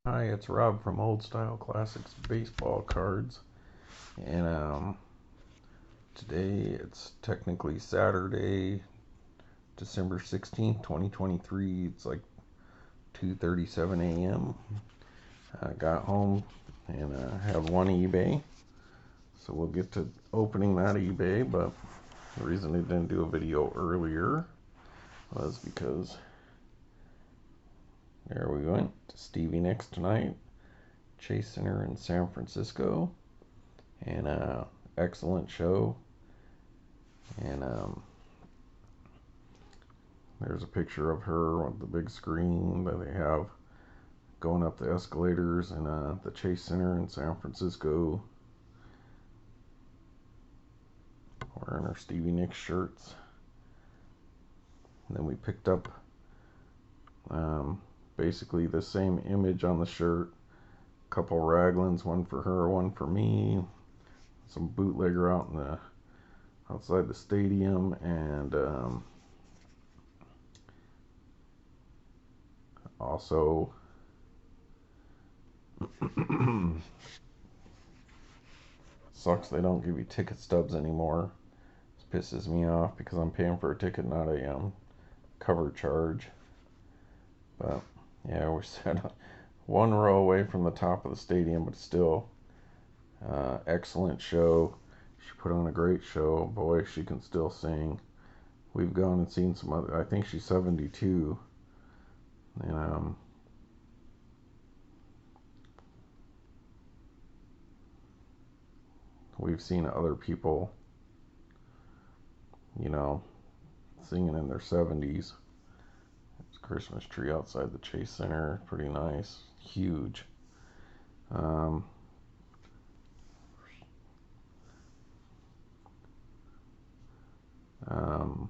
Hi, it's Rob from Old Style Classics Baseball Cards, and today it's technically Saturday, December 16th, 2023. It's like 2:37 a.m. I got home and have one eBay, so we'll get to opening that eBay. But the reason I didn't do a video earlier was because there we went to Stevie Nicks tonight, Chase Center in San Francisco, and excellent show. And there's a picture of her on the big screen that they have going up the escalators in the Chase Center in San Francisco, wearing her Stevie Nicks shirts. And then we picked up basically the same image on the shirt, a couple Raglins, one for her, one for me, some bootlegger out in the outside the stadium, and also sucks they don't give you ticket stubs anymore. This pisses me off because I'm paying for a ticket, not a cover charge. But yeah, we're set one row away from the top of the stadium, but still excellent show. She put on a great show. Boy, she can still sing. We've gone and seen some other. I think she's 72, and we've seen other people, you know, singing in their 70s. There's a Christmas tree outside the Chase Center, pretty nice, huge. Um, um,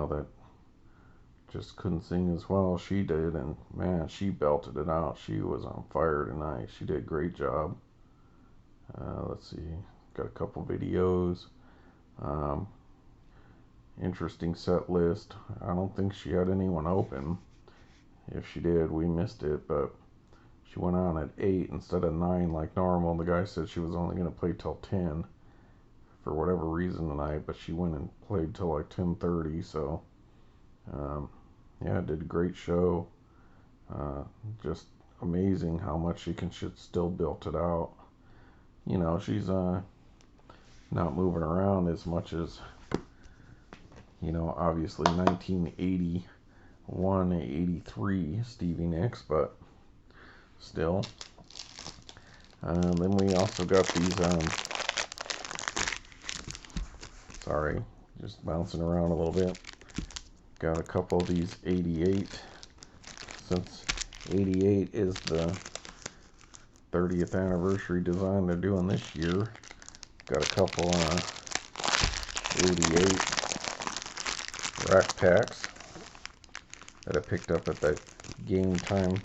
that just couldn't sing as well as she did, and man, she belted it out. She was on fire tonight. She did a great job. Let's see, got a couple videos. Um, Interesting set list. I don't think she had anyone open. If she did, we missed it, but she went on at 8 instead of 9 like normal. The guy said she was only going to play till 10 for whatever reason tonight, but she went and played till like 10:30. So um, yeah, did a great show. Just amazing how much she can still built it out. She's not moving around as much as obviously 1981, 83 Stevie Nicks, but still. Then we also got these. Sorry, just bouncing around a little bit. Got a couple of these 88. Since 88 is the 30th anniversary design they're doing this year, got a couple 88 rack packs that I picked up at that Game Time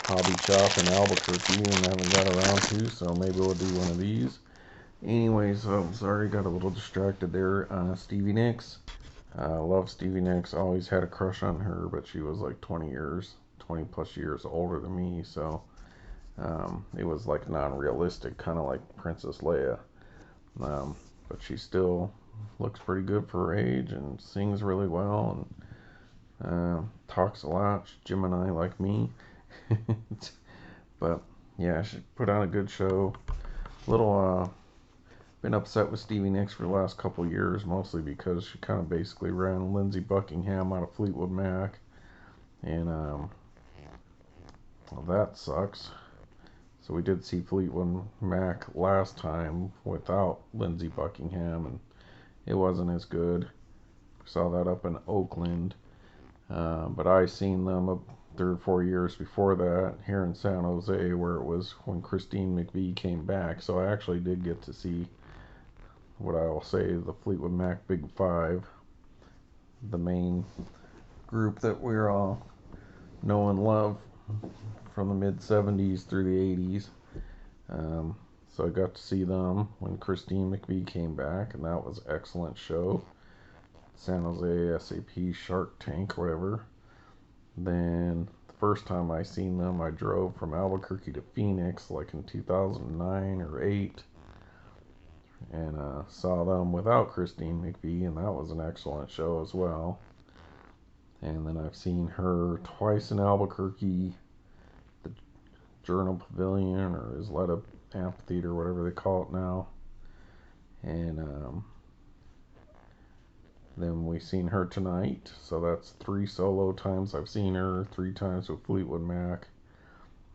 hobby shop in Albuquerque and haven't got around to, so maybe we'll do one of these. Anyways, sorry, got a little distracted there. Stevie Nicks. Love Stevie Nicks. Always had a crush on her, but she was like 20 plus years older than me, so it was like non-realistic, kind of like Princess Leia. But she still looks pretty good for her age and sings really well and talks a lot. She's Gemini like me. But yeah, she put on a good show. Little been upset with Stevie Nicks for the last couple years, mostly because she kind of basically ran Lindsey Buckingham out of Fleetwood Mac, and well, that sucks. So we did see Fleetwood Mac last time without Lindsey Buckingham, and it wasn't as good. Saw that up in Oakland, but I seen them 3 or 4 years before that here in San Jose, where it was when Christine McVie came back. So I actually did get to see what I will say the Fleetwood Mac Big Five, the main group that we're all know and love from the mid 70s through the 80s. So I got to see them when Christine McVie came back, and that was an excellent show. San Jose SAP Shark Tank, whatever. Then the first time I seen them. I drove from Albuquerque to Phoenix like in 2009 or 8, and saw them without Christine McVie, and that was an excellent show as well. And then I've seen her twice in Albuquerque, the Journal Pavilion or Isleta Amphitheater, whatever they call it now. And then we seen her tonight, so that's 3 solo times I've seen her, 3 times with Fleetwood Mac.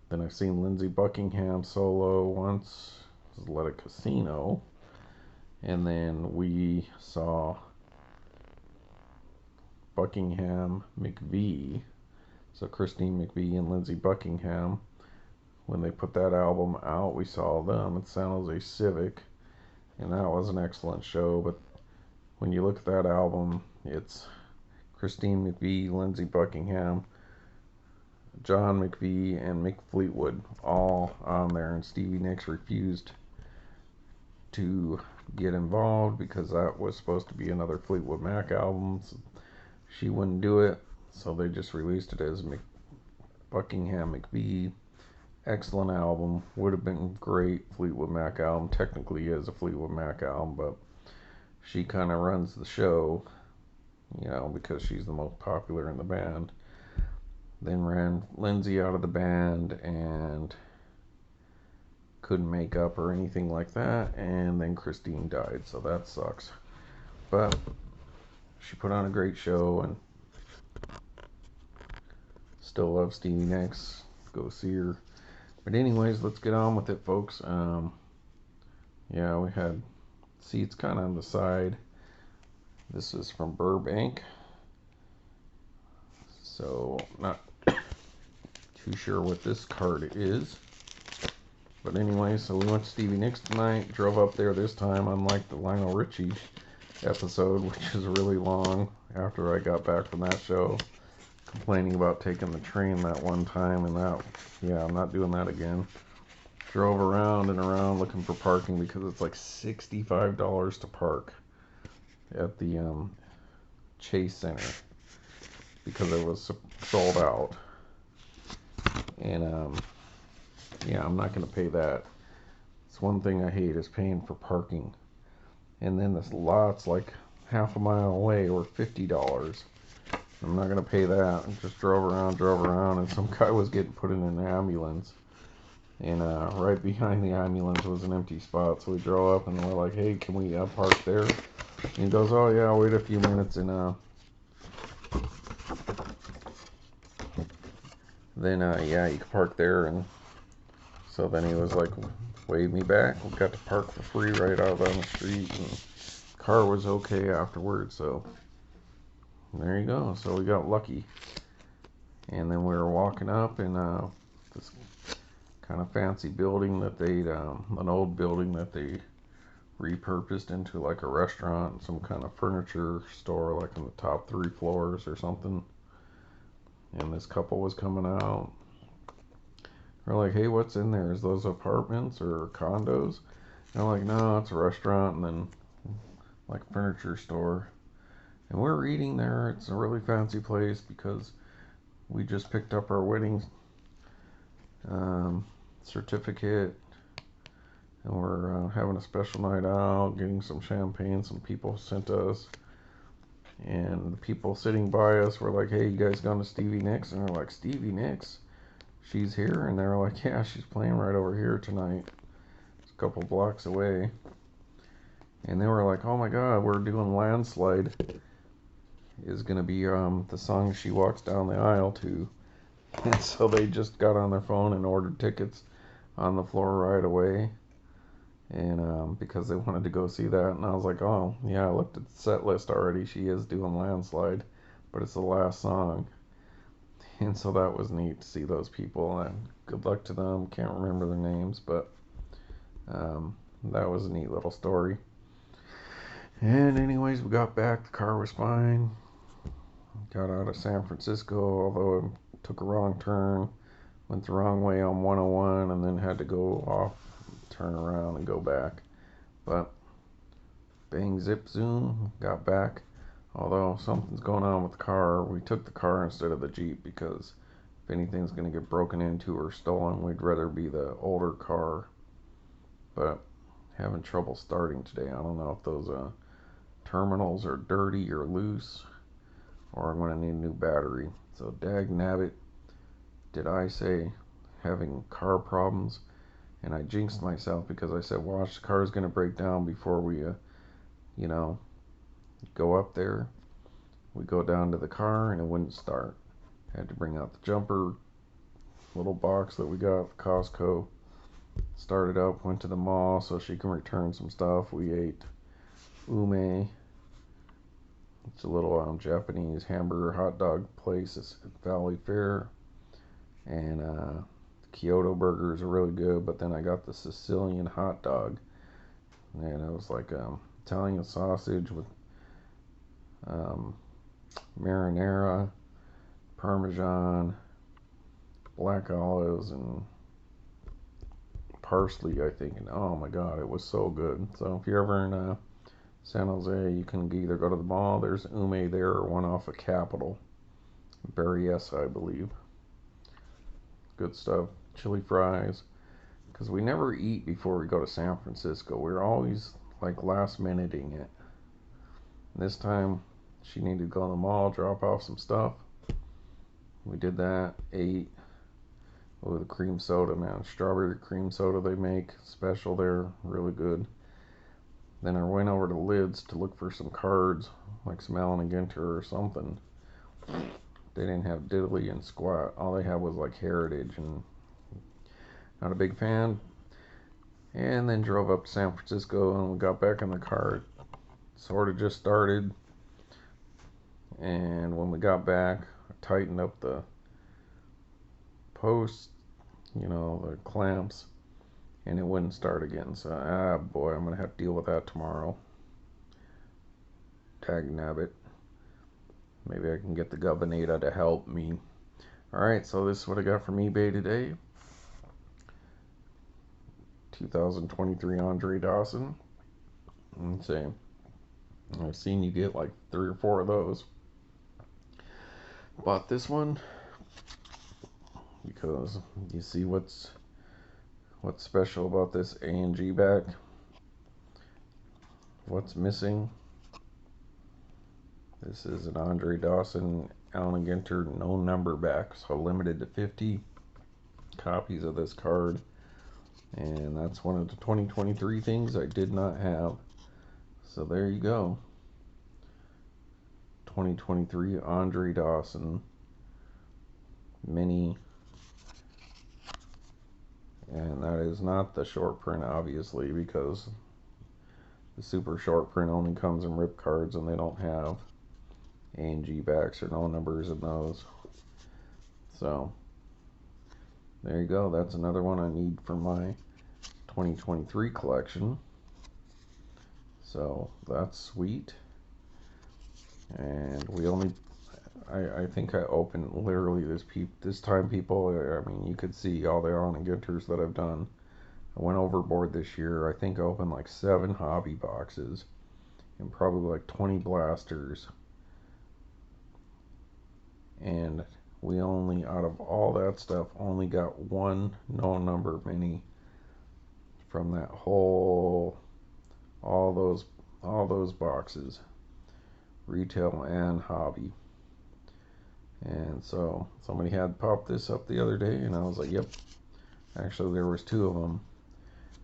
Then I've seen Lindsey Buckingham solo once, Isleta Casino. And then we saw Buckingham McVie, so Christine McVie and Lindsey Buckingham. When they put that album out, we saw them at San Jose Civic, and that was an excellent show. But when you look at that album, it's Christine McVie, Lindsey Buckingham, John McVie, and Mick Fleetwood all on there, and Stevie Nicks refused to get involved because that was supposed to be another Fleetwood Mac album. So she wouldn't do it, so they just released it as Buckingham McVie. Excellent album, would have been great Fleetwood Mac album. Technically is a Fleetwood Mac album, but she kind of runs the show, because she's the most popular in the band. Then ran Lindsey out of the band and couldn't make up or anything like that, and then Christine died, so that sucks. But she put on a great show, and still love Stevie Nicks. Go see her. But anyways, let's get on with it, folks. We had seats kind of on the side. This is from Burbank, so not too sure what this card is. But anyway, so we went to Stevie Nicks tonight. Drove up there this time, unlike the Lionel Richie episode, which is really long. After I got back from that show, complaining about taking the train that one time, and I'm not doing that again. Drove around and around looking for parking because it's like $65 to park at the Chase Center because it was sold out. And I'm not going to pay that. It's one thing I hate is paying for parking. And then this lot's like half a mile away or $50. I'm not going to pay that. I just drove around, and some guy was getting put in an ambulance. And right behind the ambulance was an empty spot. So we drove up, and we're like, hey, can we park there? And he goes, oh, yeah, wait a few minutes. And then, you can park there. And so then he was like, wave me back. We got to park for free right out on the street. And the car was okay afterwards, so there you go. So we got lucky. And then we were walking up, and this kind of fancy building that an old building that they repurposed into like a restaurant, some kind of furniture store, like in the top 3 floors or something. And this couple was coming out. We're like, hey, what's in there? Is those apartments or condos? And I'm like, no, it's a restaurant and then like furniture store. And we're eating there. It's a really fancy place because we just picked up our wedding certificate, and we're having a special night out, getting some champagne some people sent us. And the people sitting by us were like, hey, you guys gone to Stevie Nicks? And we're like, Stevie Nicks? She's here? And they're like, yeah, she's playing right over here tonight. It's a couple blocks away. And they were like, oh my god, we're doing Landslide is going to be the song she walks down the aisle to. And so they just got on their phone and ordered tickets on the floor right away. And because they wanted to go see that. And I was like, oh, yeah, I looked at the set list already. She is doing Landslide, but it's the last song. And so that was neat to see those people. And good luck to them. Can't remember their names, but that was a neat little story. And anyways, we got back. The car was fine. Got out of San Francisco, although it took a wrong turn. Went the wrong way on 101 and then had to go off, turn around and go back. But bang, zip, zoom, got back. Although something's going on with the car. We took the car instead of the Jeep because if anything's going to get broken into or stolen, we'd rather be the older car. But having trouble starting today. I don't know if those terminals are dirty or loose, or I'm going to need a new battery. So dag nabbit, did I say having car problems? And I jinxed myself because I said, watch, the car's going to break down before we, you know, go up there. We go down to the car and it wouldn't start. Had to bring out the jumper, little box that we got at Costco. Started up, went to the mall so she can return some stuff. We ate ume. It's a little Japanese hamburger hot dog place. It's at Valley Fair. And Kyoto burgers are really good, but then I got the Sicilian hot dog. And it was like Italian sausage with marinara, parmesan, black olives, and parsley, I think. And oh my god, it was so good. So if you're ever in San Jose, you can either go to the mall, there's ume there, or one off of Capitol. Berryessa, I believe. Good stuff. Chili fries. Because we never eat before we go to San Francisco. We're always like last minuting it. This time, she needed to go to the mall, drop off some stuff. We did that, ate. Oh, the cream soda, man. Strawberry cream soda they make. Special there. Really good. Then I went over to Lids to look for some cards, like some Allen and Ginter or something. They didn't have diddly and squat. All they had was like Heritage, and not a big fan. And then drove up to San Francisco and we got back in the car. Sort of just started. And when we got back, I tightened up the posts, the clamps, and it wouldn't start again. So, boy, I'm going to have to deal with that tomorrow. Tag nabbit. Maybe I can get the Governata to help me. Alright, so this is what I got from eBay today. 2023 Andre Dawson. Let's see. I've seen you get like 3 or 4 of those. Bought this one because you see what's special about this A&G back. What's missing? This is an Andre Dawson Allen Ginter no number back, so limited to 50 copies of this card. And that's one of the 2023 things I did not have. So there you go. 2023 Andre Dawson mini. And that is not the short print, obviously, because the super short print only comes in rip cards and they don't have A&G backs or no numbers in those. So there you go. That's another one I need for my 2023 collection. So that's sweet. And we only, I think I opened literally this time, people. I mean, you could see all the Allen and Ginters that I've done. I went overboard this year. I think I opened like 7 hobby boxes and probably like 20 blasters. And we only, out of all that stuff, only got one no number mini from that whole, all those boxes, retail and hobby. And so somebody had popped this up the other day and I was like, yep. Actually, there was 2 of them.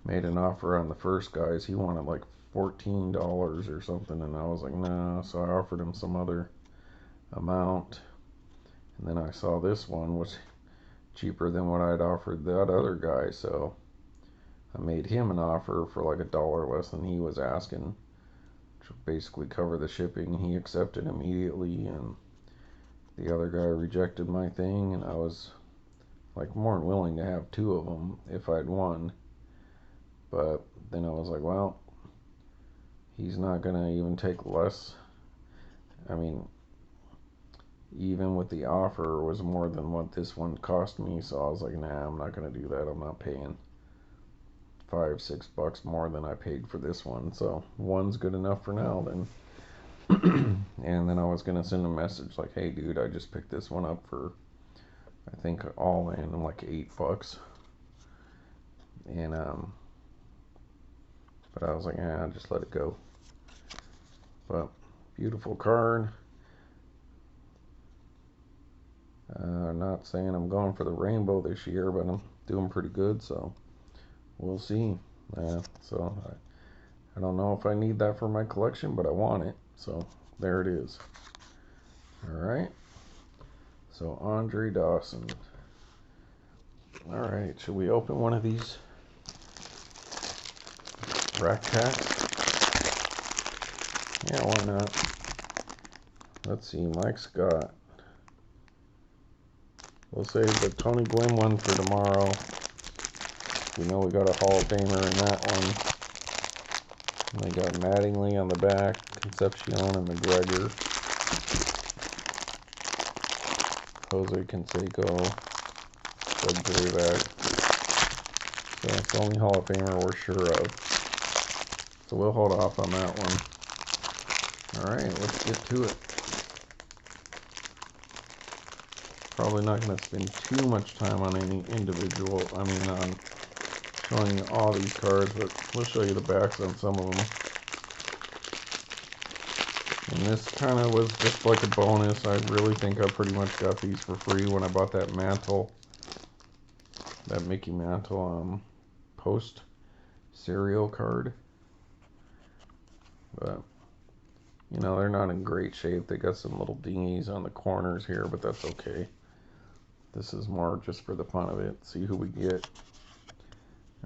Made an offer on the first guys. He wanted like $14 or something, and I was like, nah. So I offered him some other amount. And then I saw this one was cheaper than what I'd offered that other guy, so I made him an offer for like $1 less than he was asking, which would basically cover the shipping. He accepted immediately, and the other guy rejected my thing, and I was like more than willing to have 2 of them if I'd won. But then I was like, well, he's not gonna even take less. I mean, even with the offer, was more than what this one cost me, so I was like, nah, I'm not gonna do that. I'm not paying $5-6 more than I paid for this one, so one's good enough for now then. And then I was gonna send a message like, hey dude, I just picked this one up for I think all in like $8. And but I was like, I'll just let it go. But beautiful card. Not saying I'm going for the rainbow this year, but I'm doing pretty good, so we'll see. So I don't know if I need that for my collection, but I want it. So there it is. All right. So Andre Dawson. All right. Should we open one of these rack packs? Yeah, why not? Let's see. Mike Scott. We'll save the Tony Gwynn one for tomorrow. We know we got a Hall of Famer in that one. And they got Mattingly on the back, Concepcion and McGregor, Jose Canseco, Doug Grayback. So it's the only Hall of Famer we're sure of. So we'll hold off on that one. Alright, let's get to it. Probably not going to spend too much time on any individual, on showing you all these cards, but we'll show you the backs on some of them. And this kind of was just like a bonus. I really think I pretty much got these for free when I bought that Mantle, that Mickey Mantle post cereal card. But, you know, they're not in great shape. They got some little dingies on the corners here, but that's okay. This is more just for the fun of it. See who we get.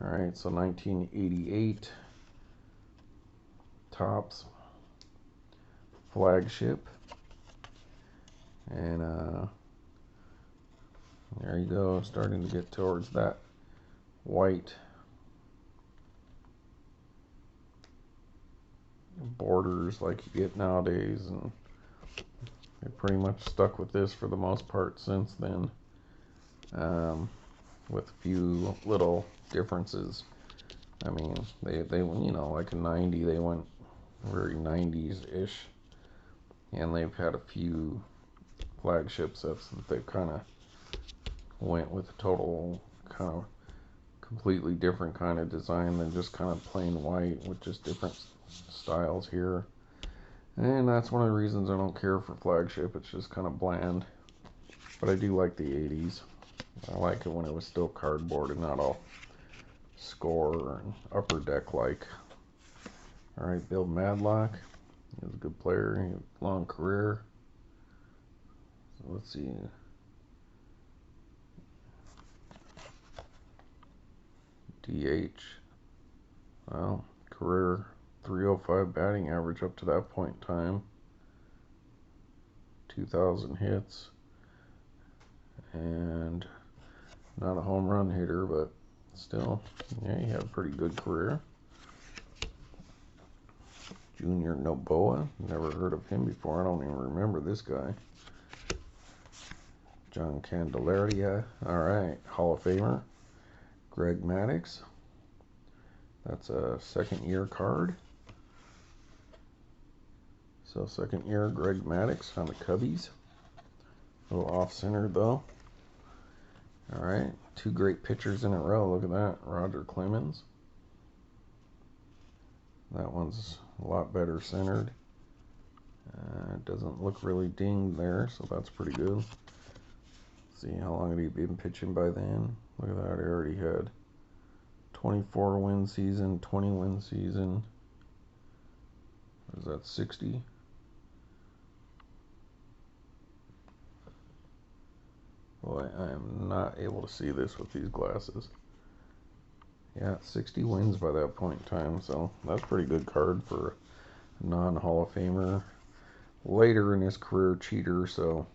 Alright, so 1988 Topps flagship. And there you go, starting to get towards that white borders like you get nowadays, and they pretty much stuck with this for the most part since then, with a few little differences. I mean, they you know, like a 90, they went very 90s-ish, and they've had a few flagship sets that they've kind of went with a total kind of completely different kind of design than just kind of plain white with just different styles here. And that's one of the reasons I don't care for flagship. It's just kind of bland. But I do like the 80s. I like it when it was still cardboard and not all score and upper deck like. Alright, Bill Madlock. He was a good player. He had a long career. So let's see. DH. Well, career 305 batting average up to that point in time. 2,000 hits. And not a home run hitter, but still, yeah, he had a pretty good career. Junior Noboa. Never heard of him before. I don't even remember this guy. John Candelaria. Alright, Hall of Famer. Greg Maddux. That's a second year card. So second year Greg Maddux on the Cubbies. A little off-centered though. Alright, two great pitchers in a row. Look at that. Roger Clemons. That one's a lot better centered. It doesn't look really dinged there, so that's pretty good. Let's see, how long had he been pitching by then? Look at that, he already had 24 win season, 20 win season. What is that, 60? Boy, I am not able to see this with these glasses. Yeah, 60 wins by that point in time, so that's a pretty good card for a non-Hall of Famer. Later in his career, cheater, so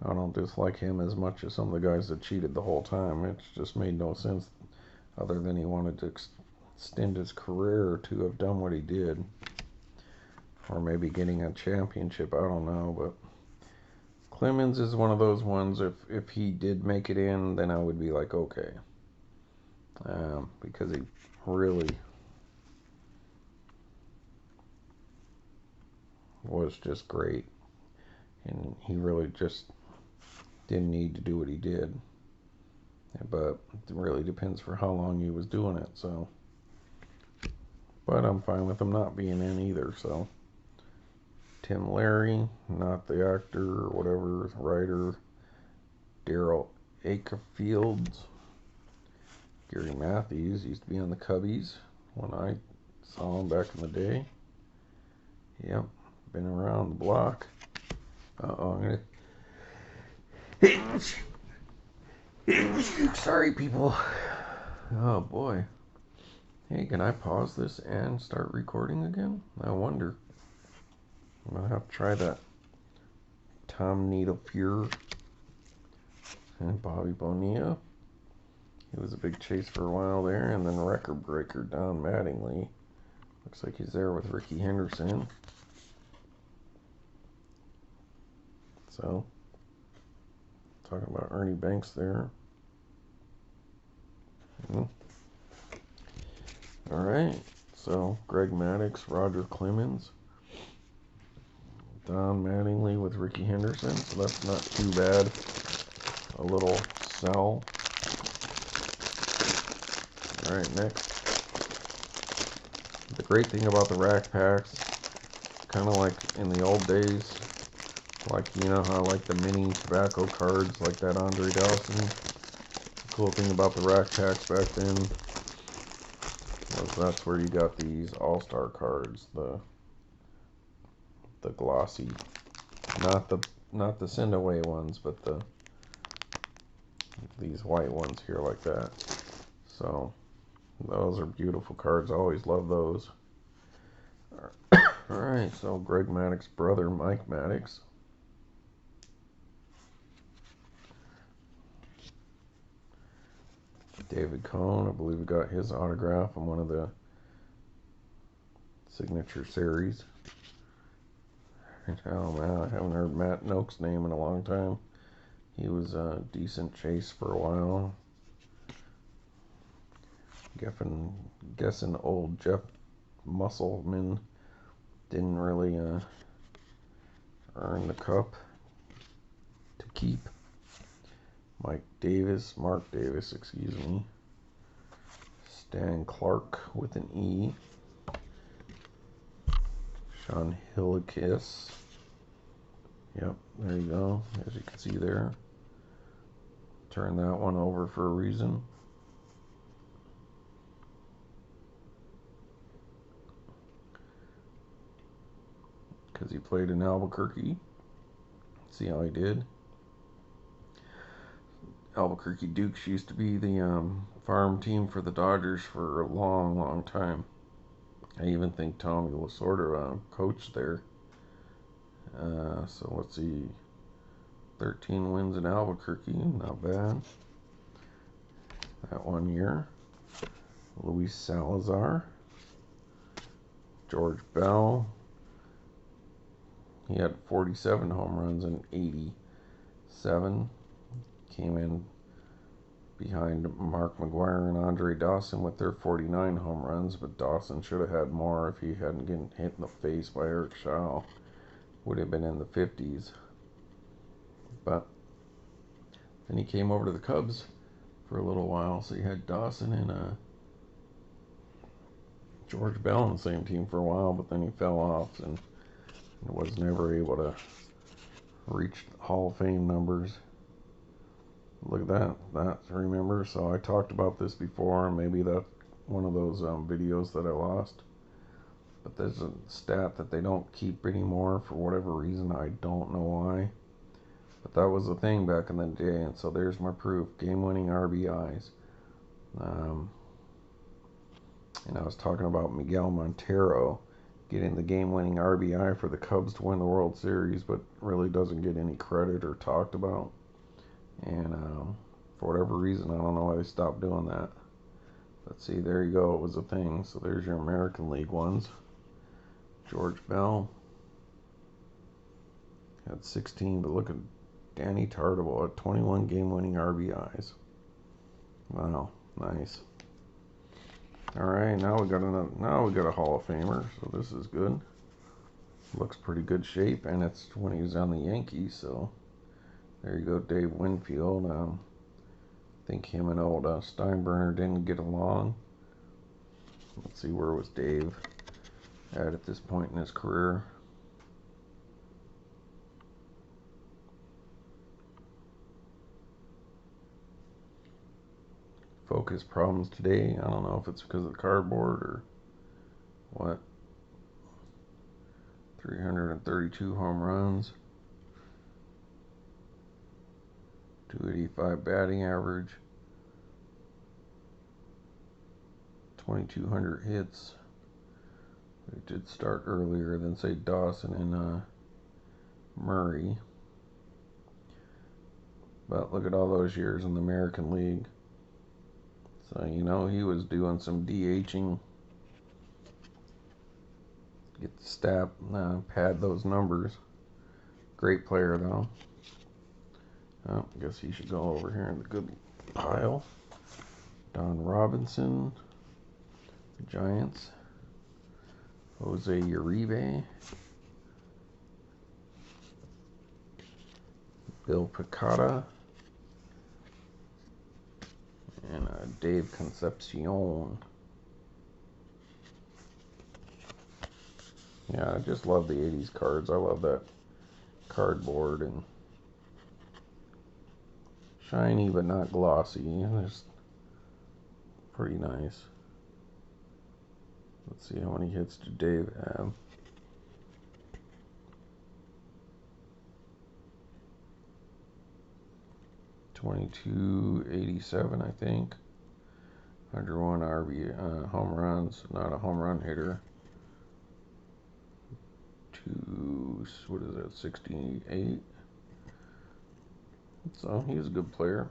I don't dislike him as much as some of the guys that cheated the whole time. It just made no sense other than he wanted to extend his career to have done what he did. Or maybe getting a championship, I don't know, but Clemens is one of those ones, if he did make it in, then I would be like, okay. Because he really was just great. And he really just didn't need to do what he did. But it really depends for how long he was doing it. So, but I'm fine with him not being in either. So, Tim Larry, not the actor or whatever, writer. Daryl Akerfield. Gary Matthews used to be on the Cubbies when I saw him back in the day. Yep, been around the block. I'm gonna. Sorry, people. Oh boy. Hey, can I pause this and start recording again? I wonder. I'm gonna have to try that. Tom Needlepure and Bobby Bonilla. He was a big chase for a while there, and then record breaker Don Mattingly. Looks like he's there with Ricky Henderson. So, talking about Ernie Banks there. Alright, so Greg Maddux, Roger Clemons, Don Mattingly with Ricky Henderson, so that's not too bad. A little sell. Alright, next. The great thing about the rack packs, kind of like in the old days, like, you know how like the mini tobacco cards, like that Andre Dawson. The cool thing about the rack packs back then was that's where you got these all-star cards, the glossy, not the send away ones, but these white ones here like that. So those are beautiful cards. I always love those. Alright, so Greg Maddux' brother, Mike Maddux. David Cohn, I believe we got his autograph on one of the signature series. Oh man, I haven't heard Matt Noak's name in a long time. He was a decent chase for a while. Guessing old Jeff Musselman didn't really earn the cup to keep. Mark Davis, excuse me. Stan Clark with an E. Sean Hillikis. Yep, there you go. As you can see there. Turn that one over for a reason. Because he played in Albuquerque. See how he did. Albuquerque Dukes used to be the farm team for the Dodgers for a long, long time. I even think Tommy Lasorda coached there. So let's see. 13 wins in Albuquerque, not bad. That 1 year. Luis Salazar. George Bell. He had 47 home runs in 87. Came in behind Mark McGwire and Andre Dawson with their 49 home runs, but Dawson should have had more if he hadn't gotten hit in the face by Eric Shaw. Would have been in the 50s. But then he came over to the Cubs for a little while, so he had Dawson and George Bell on the same team for a while, but then he fell off and was never able to reach Hall of Fame numbers. Look at that. Remember, so I talked about this before. Maybe that's one of those videos that I lost. But there's a stat that they don't keep anymore for whatever reason. I don't know why. But that was the thing back in the day. And so there's my proof. Game-winning RBIs. And I was talking about Miguel Montero getting the game-winning RBI for the Cubs to win the World Series, but really doesn't get any credit or talked about. And for whatever reason, I don't know why they stopped doing that. But see, there you go. It was a thing. So there's your American League ones. George Bell had 16, but look at Danny Tartabull at 21 game-winning RBIs. Wow, nice. All right, now we got a Hall of Famer, so this is good. Looks pretty good shape, and it's when he was on the Yankees, so There you go, Dave Winfield. I think him and old Steinbrenner didn't get along. Let's see, where was Dave at this point in his career? Focus problems today. I don't know if it's because of the cardboard or what. 332 home runs. 285 batting average. 2,200 hits. It did start earlier than, say, Dawson and Murray. But look at all those years in the American League. So, you know, he was doing some DHing. Get the stat, pad those numbers. Great player, though. Oh, I guess he should go over here in the good pile. Don Robinson, the Giants. Jose Uribe. Bill Piccata. And Dave Concepcion. Yeah, I just love the 80s cards. I love that cardboard and shiny but not glossy. It's pretty nice. Let's see, how many hits did Dave have? .287, I think. 101 RB home runs. Not a home run hitter. What is that? 68. So he was a good player.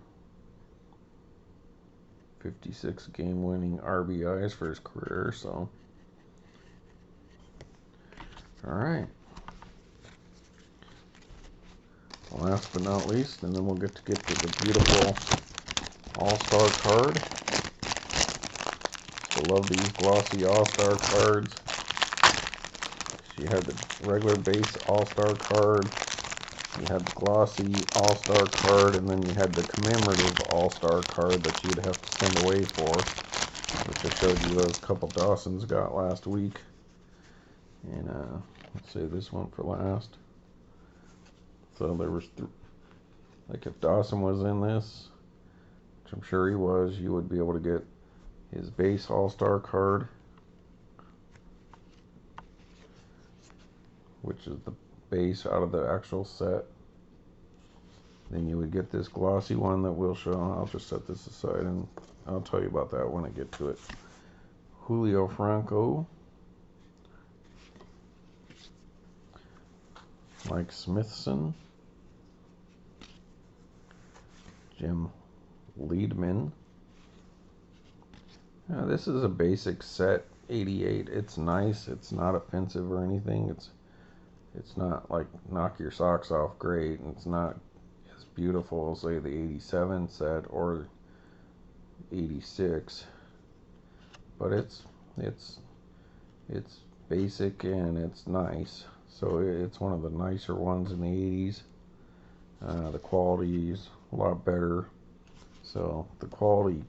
56 game-winning RBIs for his career. So, all right. Last but not least, and then we'll get to the beautiful All-Star card. I love these glossy All-Star cards. You had the regular base All-Star card, you had the glossy All-Star card, and then you had the commemorative All-Star card that you'd have to send away for, which I showed you those couple Dawsons got last week. And let's save this one for last. So there was, like if Dawson was in this, which I'm sure he was, you would be able to get his base All-Star card, which is the base out of the actual set. Then you would get this glossy one that we'll show. I'll just set this aside and I'll tell you about that when I get to it. Julio Franco. Mike Smithson. Jim Liedman. Now, this is a basic set, 88. It's nice. It's not offensive or anything. It's not like knock your socks off great, and it's not as beautiful as, say, the 87 set or 86. But it's basic and it's nice. So it's one of the nicer ones in the 80s. The quality is a lot better. So the quality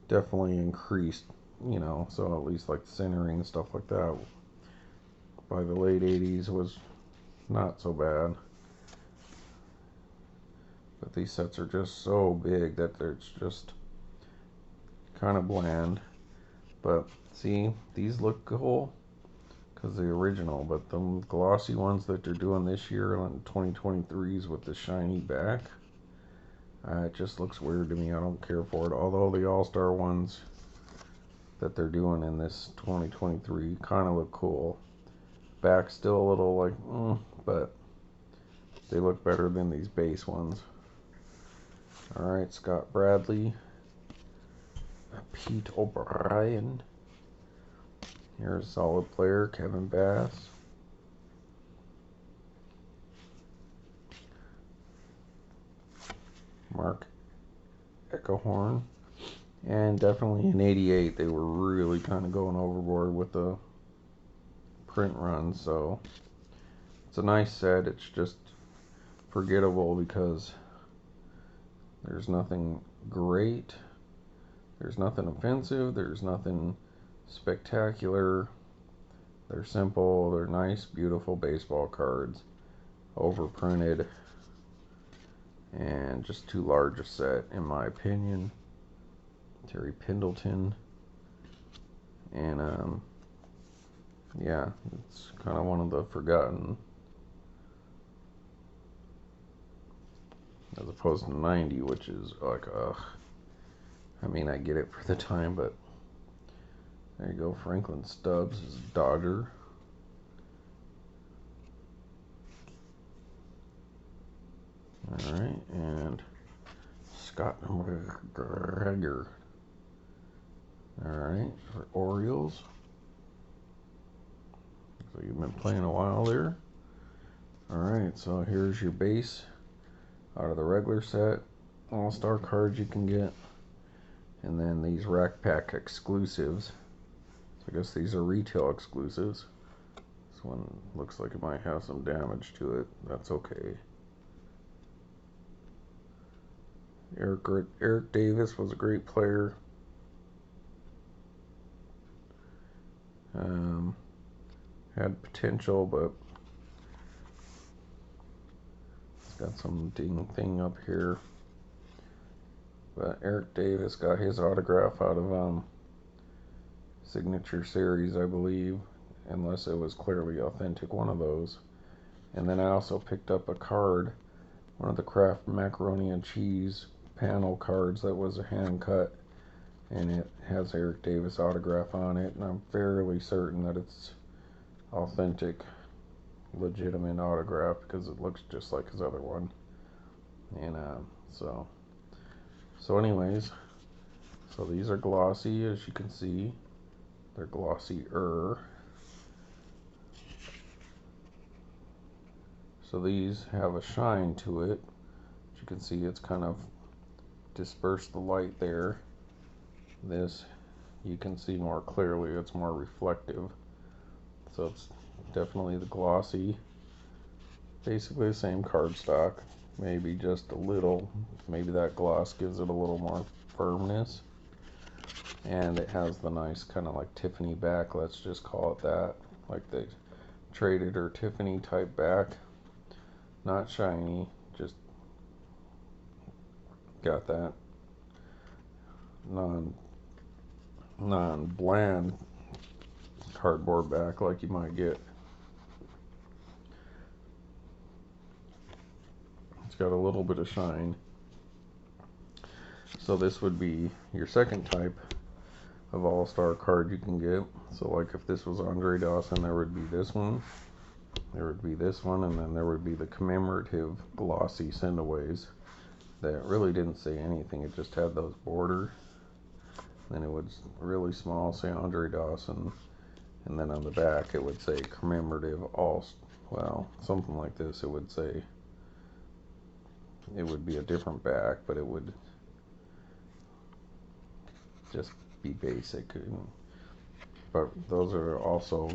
definitely increased, you know, so at least like the centering and stuff like that by the late 80s was not so bad. But these sets are just so big that it's just kind of bland. But see, these look cool because the original, but the glossy ones that they're doing this year on 2023s with the shiny back, it just looks weird to me. I don't care for it. Although the All-Star ones that they're doing in this 2023 kind of look cool. Back's still a little like, but they look better than these base ones. Alright, Scott Bradley. Pete O'Brien. Here's a solid player, Kevin Bass. Mark Eckhorn. And definitely in 88, they were really kind of going overboard with the print run. So it's a nice set. It's just forgettable because there's nothing great, there's nothing offensive, there's nothing spectacular. They're simple, they're nice, beautiful baseball cards, overprinted, and just too large a set in my opinion. Terry Pendleton, and yeah, it's kind of one of the forgotten, as opposed to 90, which is like, I mean, I get it for the time, but there you go. Franklin Stubbs is a Dodger. Alright, and Scott McGregor. Alright, for Orioles. So you've been playing a while there. Alright, so here's your base out of the regular set. All-star cards you can get. And then these Rack Pack exclusives. So I guess these are retail exclusives. This one looks like it might have some damage to it. That's okay. Eric Davis was a great player. Had potential, but it's got some ding thing up here. But Eric Davis got his autograph out of Signature Series, I believe, unless it was clearly authentic, one of those. And then I also picked up a card, one of the Kraft macaroni and cheese panel cards that was a hand cut, and it has Eric Davis autograph on it, and I'm fairly certain that it's authentic, legitimate autograph because it looks just like his other one. And so anyways, so these are glossy, as you can see. They're glossier. So these have a shine to it. As you can see, it's kind of dispersed the light there. This you can see more clearly, it's more reflective. So it's definitely the glossy. Basically the same cardstock, maybe just a little, maybe that gloss gives it a little more firmness. And it has the nice kind of like Tiffany back, let's just call it that. Like the traded or Tiffany type back. Not shiny, just got that non-bland cardboard back like you might get. It's got a little bit of shine. So this would be your second type of all-star card you can get. So like if this was Andre Dawson, there would be this one, there would be this one, and then there would be the commemorative glossy sendaways that really didn't say anything, it just had those borders. Then it was really small, say Andre Dawson, and then on the back it would say commemorative well, something like this. It would say, it would be a different back, but it would just be basic. But those are also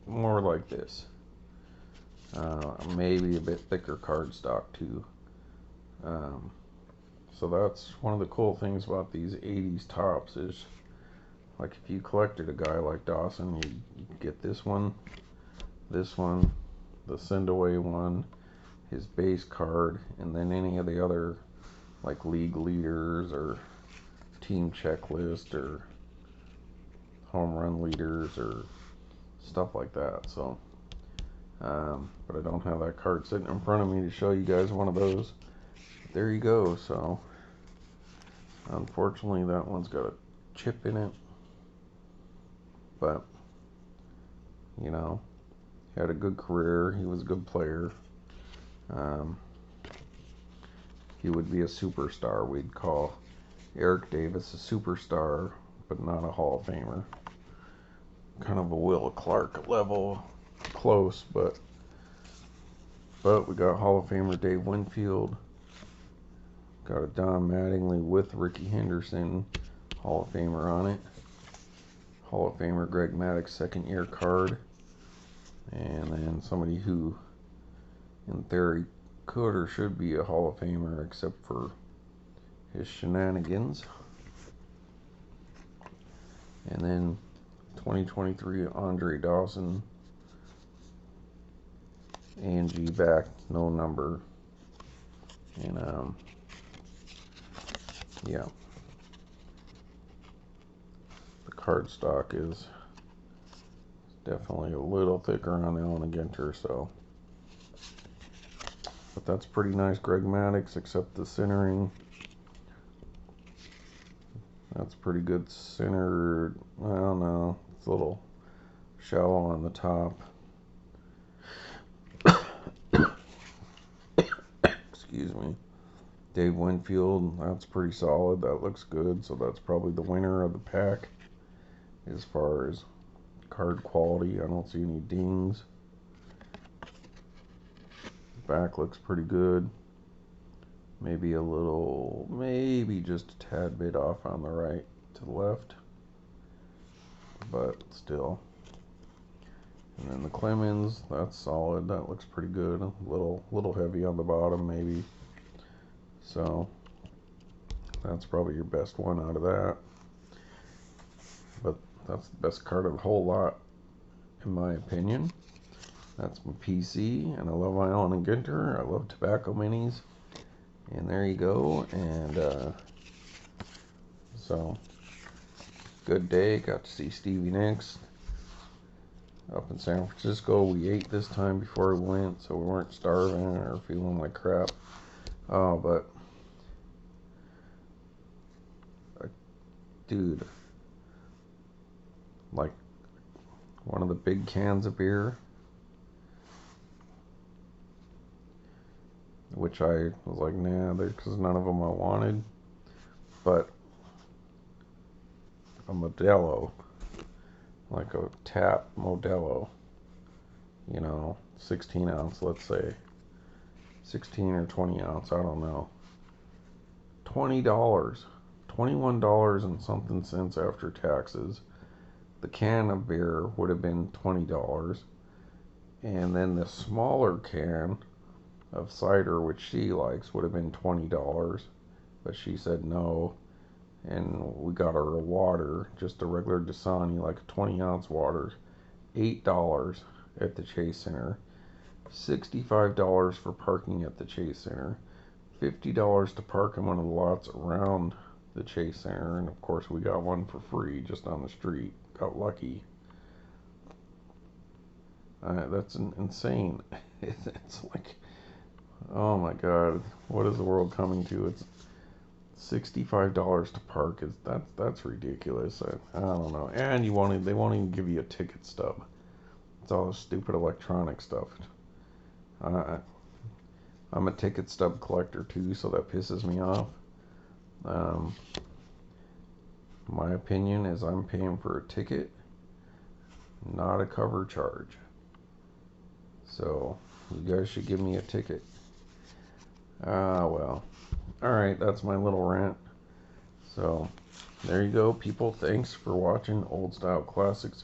more like this. Maybe a bit thicker cardstock too. So that's one of the cool things about these 80s tops is, like if you collected a guy like Dawson, you get this one, the Sendaway one, his base card, and then any of the other like league leaders or team checklist or home run leaders or stuff like that. So but I don't have that card sitting in front of me to show you guys one of those. There you go. So unfortunately that one's got a chip in it, but you know, he had a good career, he was a good player. He would be a superstar. We'd call Eric Davis a superstar, but not a Hall of Famer. Kind of a Will Clark level, close, but we got Hall of Famer Dave Winfield. Got a Don Mattingly with Ricky Henderson, Hall of Famer on it. Hall of Famer Greg Maddux second year card. And then somebody who, in theory, could or should be a Hall of Famer except for his shenanigans. And then 2023 Andre Dawson. Angie back, no number. And yeah. The card stock is definitely a little thicker on the Ellen Ginter, so. But that's pretty nice. Greg Maddux, except the centering. That's pretty good centered. I don't know. It's a little shallow on the top. Excuse me. Dave Winfield, that's pretty solid. That looks good. So that's probably the winner of the pack as far as card quality. I don't see any dings. Back looks pretty good. Maybe a little, maybe just a tad bit off on the right to the left, but still. And then the Clemons, that's solid. That looks pretty good. A little heavy on the bottom, maybe. So that's probably your best one out of that. But that's the best card of the whole lot, in my opinion. That's my PC, and I love Allen and Ginter. I love tobacco minis. And there you go. And so, good day. Got to see Stevie next up in San Francisco. We ate this time before we went, so we weren't starving or feeling like crap. But dude, like one of the big cans of beer, which I was like, nah, because none of them I wanted. But a Modelo, like a tap Modelo, 16 ounce, let's say, 16 or 20 ounce, I don't know, $20, $21 and something cents after taxes. The can of beer would have been $20, and then the smaller can of cider, which she likes, would have been $20, but she said no. And we got her a water, just a regular Dasani, like a 20-ounce water, $8 at the Chase Center, $65 for parking at the Chase Center, $50 to park in one of the lots around the Chase Center, and of course we got one for free just on the street. Got lucky. That's insane. It's like, oh my God, what is the world coming to? It's $65 to park. That's ridiculous. I don't know. And they won't even give you a ticket stub. It's all this stupid electronic stuff. I'm a ticket stub collector too, so that pisses me off. My opinion is I'm paying for a ticket, not a cover charge. So you guys should give me a ticket. Well. Alright, that's my little rant. So, there you go, people. Thanks for watching Old Style Classics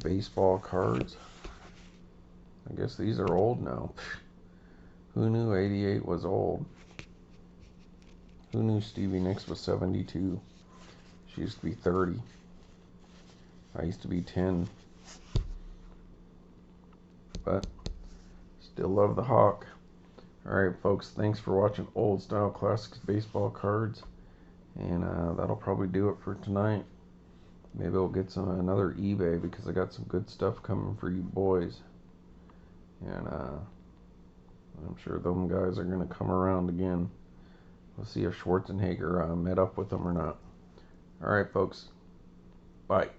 baseball cards. I guess these are old now. Who knew 88 was old? Who knew Stevie Nicks was 72? She used to be 30. I used to be 10. But, still love the Hawk. Alright folks, thanks for watching Old Style Classics baseball cards, and that'll probably do it for tonight. Maybe I'll get another eBay, because I got some good stuff coming for you boys, and I'm sure them guys are going to come around again. We'll see if Schwarzenegger met up with them or not. Alright folks, bye.